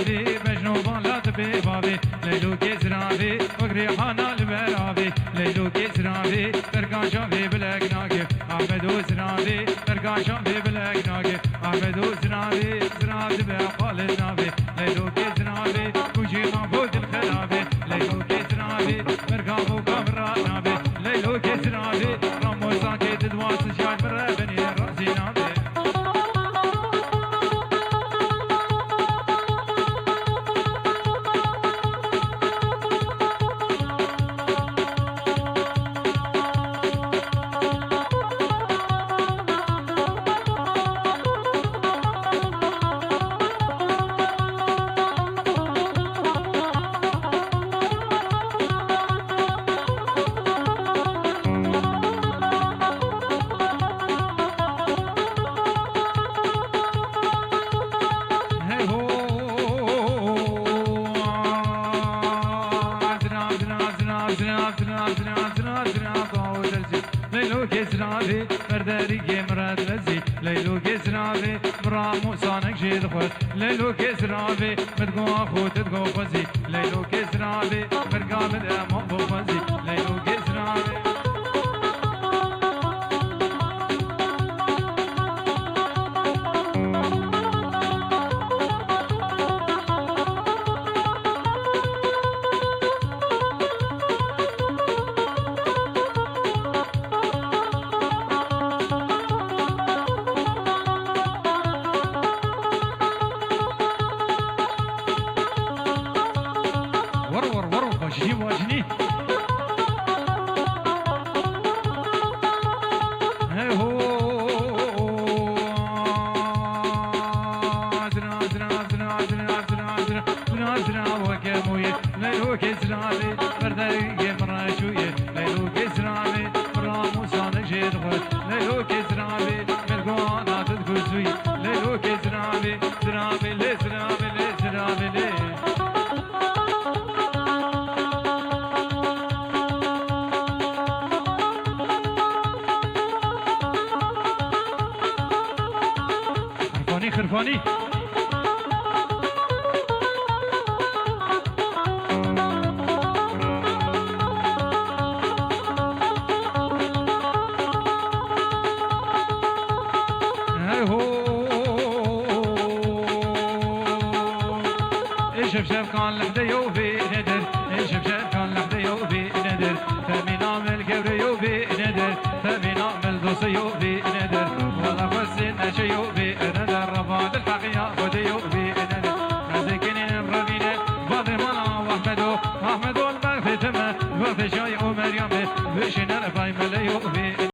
زرافي بجنو بالات ببابي ليلو كزرافي وقريحانا البرافي ليلو كزرافي برقان شافي بلقناقي احمد وزرافي برقان شافي بلقناقي احمد وزرافي زرافي بقال النافي ليلو كزرافي كوشي مفوت الخلافي ليلو كزرافي برقان فوق برانافي ليلو كزرافي رمو ساكي تدواس شاك برابني رأسي نافي ليلو كسرافي برداري مراد لزي ليلو كسرافي برامو صانك جيد خود ليلو كسرافي متقو اخو تتقو فزي ليلو كسرافي برقام الامام بفزي ليلو كسرافي واجني واجني هي هو زنا زنا زنا زنا زنا زنا زنا وكمويه ليلو كسرافي برداري مراشويه ليلو كسرافي برامو صانك جيد خود ليلو كسرافي ملقوانا تدكوزوي ليلو كسرافي زرافي لي زرافي لي زرافي لي خرفاني شف كان لحدا يوفي ندر شف كان لحدا يوفي ندر فمن عمل قبر يوفي ندر فمن عمل دوس يوفي ندر والله بس نشي يوفي ندر رفض الحق ياخذ يوفي